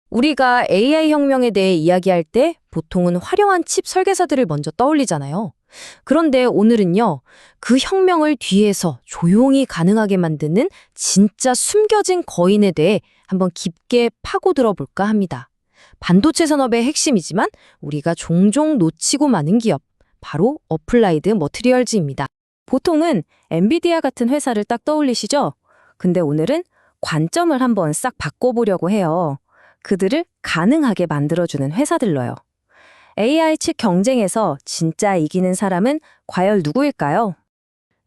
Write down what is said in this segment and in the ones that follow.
우리가 AI 혁명에 대해 이야기할 때 보통은 화려한 칩 설계사들을 먼저 떠올리잖아요. 그런데 오늘은요, 그 혁명을 뒤에서 조용히 가능하게 만드는 진짜 숨겨진 거인에 대해 한번 깊게 파고들어 볼까 합니다. 반도체 산업의 핵심이지만 우리가 종종 놓치고 마는 기업, 바로 어플라이드 머티리얼즈입니다. 보통은 엔비디아 같은 회사를 딱 떠올리시죠? 근데 오늘은 관점을 한번 싹 바꿔보려고 해요. 그들을 가능하게 만들어주는 회사들로요. AI 칩 경쟁에서 진짜 이기는 사람은 과연 누구일까요?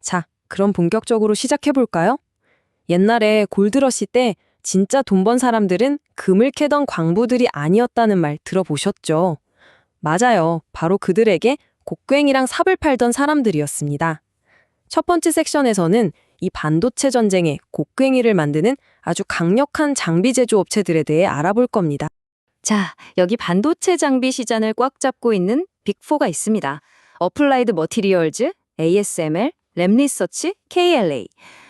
자, 그럼 본격적으로 시작해볼까요? 옛날에 골드러시 때 진짜 돈 번 사람들은 금을 캐던 광부들이 아니었다는 말 들어보셨죠? 맞아요. 바로 그들에게 곡괭이랑 삽을 팔던 사람들이었습니다. 첫 번째 섹션에서는 이 반도체 전쟁에 곡괭이를 만드는 아주 강력한 장비 제조 업체들에 대해 알아볼 겁니다. 자, 여기 반도체 장비 시장을 꽉 잡고 있는 빅4가 있습니다. 어플라이드 머티리얼즈, ASML, 랩리서치, KLA.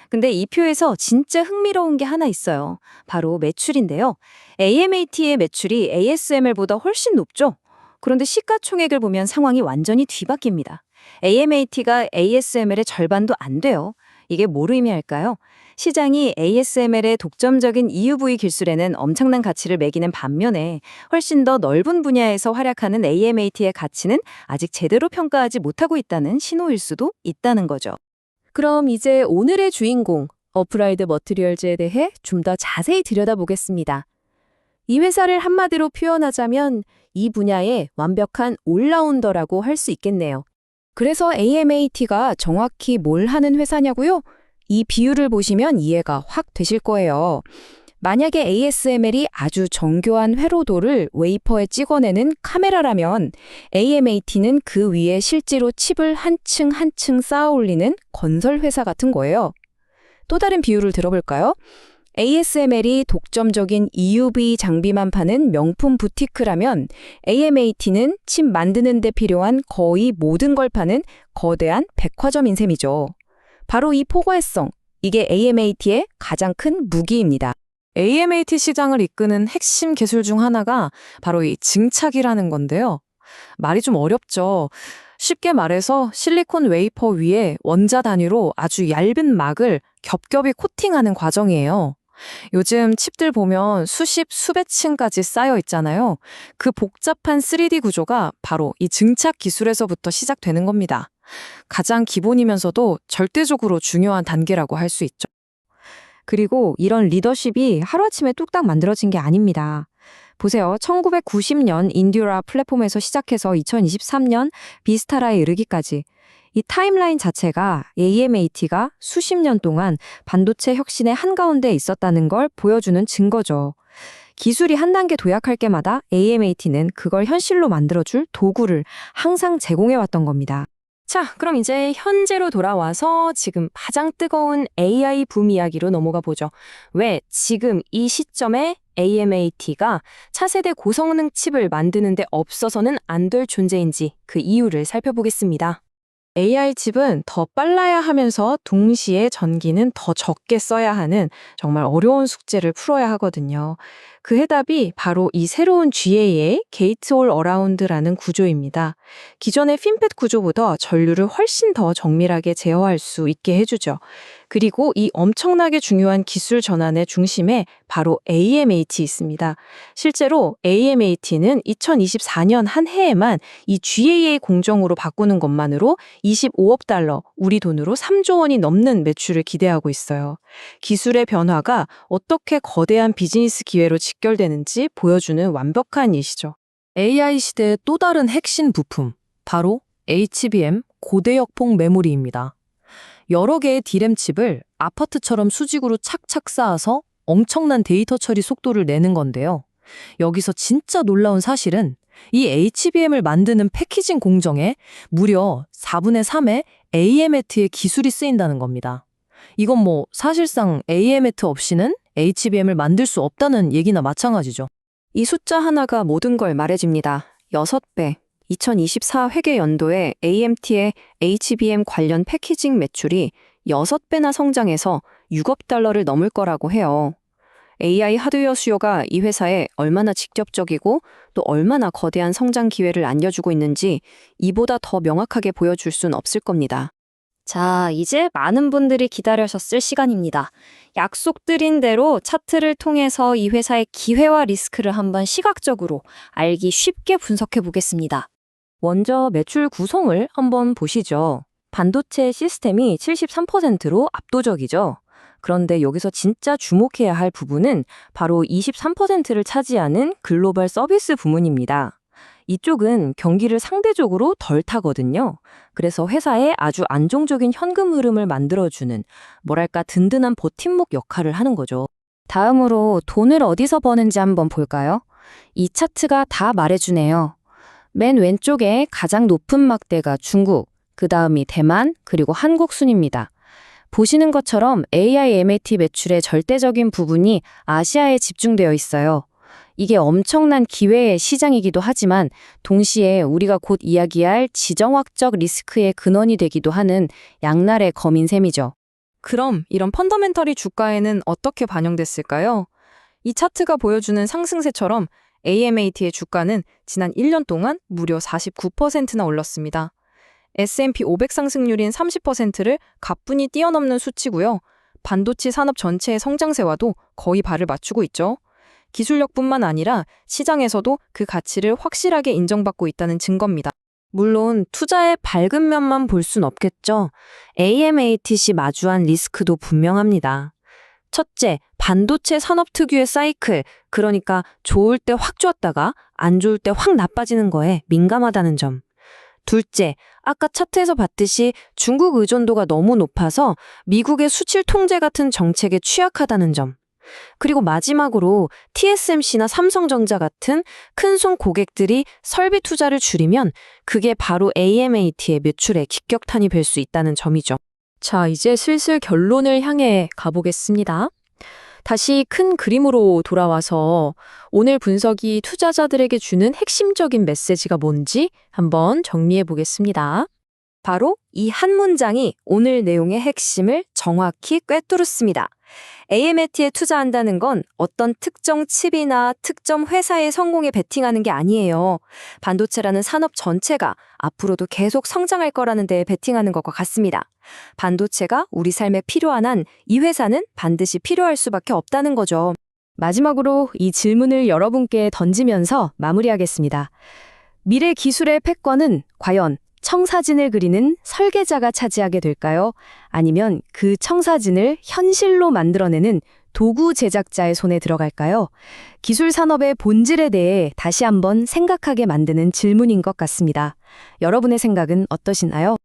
근데 이 표에서 진짜 흥미로운 게 하나 있어요. 바로 매출인데요. AMAT의 매출이 ASML보다 훨씬 높죠? 그런데 시가총액을 보면 상황이 완전히 뒤바뀝니다. AMAT가 ASML의 절반도 안 돼요. 이게 뭘 의미할까요? 시장이 ASML의 독점적인 EUV 기술에는 엄청난 가치를 매기는 반면에 훨씬 더 넓은 분야에서 활약하는 AMAT의 가치는 아직 제대로 평가하지 못하고 있다는 신호일 수도 있다는 거죠. 그럼 이제 오늘의 주인공, 어플라이드 머티리얼즈에 대해 좀 더 자세히 들여다보겠습니다. 이 회사를 한마디로 표현하자면 이 분야의 완벽한 올라운더라고 할 수 있겠네요. 그래서 AMAT가 정확히 뭘 하는 회사냐고요? 이 비율을 보시면 이해가 확 되실 거예요. 만약에 ASML이 아주 정교한 회로도를 웨이퍼에 찍어내는 카메라라면 AMAT는 그 위에 실제로 칩을 한 층 한 층 쌓아 올리는 건설 회사 같은 거예요. 또 다른 비유를 들어볼까요? ASML이 독점적인 EUV 장비만 파는 명품 부티크라면 AMAT는 칩 만드는 데 필요한 거의 모든 걸 파는 거대한 백화점인 셈이죠. 바로 이 포괄성, 이게 AMAT의 가장 큰 무기입니다. AMAT 시장을 이끄는 핵심 기술 중 하나가 바로 이 증착이라는 건데요. 말이 좀 어렵죠. 쉽게 말해서 실리콘 웨이퍼 위에 원자 단위로 아주 얇은 막을 겹겹이 코팅하는 과정이에요. 요즘 칩들 보면 수십, 수백 층까지 쌓여 있잖아요. 그 복잡한 3D 구조가 바로 이 증착 기술에서부터 시작되는 겁니다. 가장 기본이면서도 절대적으로 중요한 단계라고 할 수 있죠. 그리고 이런 리더십이 하루아침에 뚝딱 만들어진 게 아닙니다. 보세요. 1990년 인듀라 플랫폼에서 시작해서 2023년 비스타라에 이르기까지 이 타임라인 자체가 AMAT가 수십 년 동안 반도체 혁신의 한가운데 있었다는 걸 보여주는 증거죠. 기술이 한 단계 도약할 때마다 AMAT는 그걸 현실로 만들어줄 도구를 항상 제공해왔던 겁니다. 자, 그럼 이제 현재로 돌아와서 지금 가장 뜨거운 AI 붐 이야기로 넘어가 보죠. 왜 지금 이 시점에 AMAT가 차세대 고성능 칩을 만드는 데 없어서는 안 될 존재인지 그 이유를 살펴보겠습니다. AI 칩은 더 빨라야 하면서 동시에 전기는 더 적게 써야 하는 정말 어려운 숙제를 풀어야 하거든요. 그 해답이 바로 이 새로운 GA의 게이트 올 어라운드라는 구조입니다. 기존의 핀팻 구조보다 전류를 훨씬 더 정밀하게 제어할 수 있게 해주죠. 그리고 이 엄청나게 중요한 기술 전환의 중심에 바로 AMAT 있습니다. 실제로 AMAT는 2024년 한 해에만 이 GAA 공정으로 바꾸는 것만으로 25억 달러, 우리 돈으로 3조 원이 넘는 매출을 기대하고 있어요. 기술의 변화가 어떻게 거대한 비즈니스 기회로 직결되는지 보여주는 완벽한 예시죠. AI 시대의 또 다른 핵심 부품, 바로 HBM 고대역폭 메모리입니다. 여러 개의 D램 칩을 아파트처럼 수직으로 착착 쌓아서 엄청난 데이터 처리 속도를 내는 건데요. 여기서 진짜 놀라운 사실은 이 HBM을 만드는 패키징 공정에 무려 4분의 3의 AMAT의 기술이 쓰인다는 겁니다. 이건 뭐 사실상 AMAT 없이는 HBM을 만들 수 없다는 얘기나 마찬가지죠. 이 숫자 하나가 모든 걸 말해줍니다. 6배. 2024 회계 연도에 AMT의 HBM 관련 패키징 매출이 6배나 성장해서 6억 달러를 넘을 거라고 해요. AI 하드웨어 수요가 이 회사에 얼마나 직접적이고 또 얼마나 거대한 성장 기회를 안겨주고 있는지 이보다 더 명확하게 보여줄 순 없을 겁니다. 자, 이제 많은 분들이 기다리셨을 시간입니다. 약속드린 대로 차트를 통해서 이 회사의 기회와 리스크를 한번 시각적으로 알기 쉽게 분석해 보겠습니다. 먼저 매출 구성을 한번 보시죠. 반도체 시스템이 73%로 압도적이죠. 그런데 여기서 진짜 주목해야 할 부분은 바로 23%를 차지하는 글로벌 서비스 부문입니다. 이쪽은 경기를 상대적으로 덜 타거든요. 그래서 회사에 아주 안정적인 현금 흐름을 만들어주는 뭐랄까 든든한 버팀목 역할을 하는 거죠. 다음으로 돈을 어디서 버는지 한번 볼까요? 이 차트가 다 말해주네요. 맨 왼쪽에 가장 높은 막대가 중국, 그 다음이 대만, 그리고 한국 순입니다. 보시는 것처럼 AI MAT 매출의 절대적인 부분이 아시아에 집중되어 있어요. 이게 엄청난 기회의 시장이기도 하지만 동시에 우리가 곧 이야기할 지정학적 리스크의 근원이 되기도 하는 양날의 검인 셈이죠. 그럼 이런 펀더멘털이 주가에는 어떻게 반영됐을까요? 이 차트가 보여주는 상승세처럼 AMAT의 주가는 지난 1년 동안 무려 49%나 올랐습니다. S&P 500 상승률인 30%를 가뿐히 뛰어넘는 수치고요. 반도체 산업 전체의 성장세와도 거의 발을 맞추고 있죠. 기술력뿐만 아니라 시장에서도 그 가치를 확실하게 인정받고 있다는 증거입니다. 물론 투자의 밝은 면만 볼 순 없겠죠. AMAT이 마주한 리스크도 분명합니다. 첫째, 반도체 산업 특유의 사이클, 그러니까 좋을 때 확 좋았다가 안 좋을 때 확 나빠지는 거에 민감하다는 점. 둘째, 아까 차트에서 봤듯이 중국 의존도가 너무 높아서 미국의 수출 통제 같은 정책에 취약하다는 점. 그리고 마지막으로 TSMC나 삼성전자 같은 큰손 고객들이 설비 투자를 줄이면 그게 바로 AMAT의 매출에 직격탄이 될 수 있다는 점이죠. 자, 이제 슬슬 결론을 향해 가보겠습니다. 다시 큰 그림으로 돌아와서 오늘 분석이 투자자들에게 주는 핵심적인 메시지가 뭔지 한번 정리해 보겠습니다. 바로 이 한 문장이 오늘 내용의 핵심을 정확히 꿰뚫었습니다. AMAT에 투자한다는 건 어떤 특정 칩이나 특정 회사의 성공에 베팅하는 게 아니에요. 반도체라는 산업 전체가 앞으로도 계속 성장할 거라는 데에 베팅하는 것과 같습니다. 반도체가 우리 삶에 필요한 한 이 회사는 반드시 필요할 수밖에 없다는 거죠. 마지막으로 이 질문을 여러분께 던지면서 마무리하겠습니다. 미래 기술의 패권은 과연 청사진을 그리는 설계자가 차지하게 될까요? 아니면 그 청사진을 현실로 만들어내는 도구 제작자의 손에 들어갈까요? 기술 산업의 본질에 대해 다시 한번 생각하게 만드는 질문인 것 같습니다. 여러분의 생각은 어떠신가요?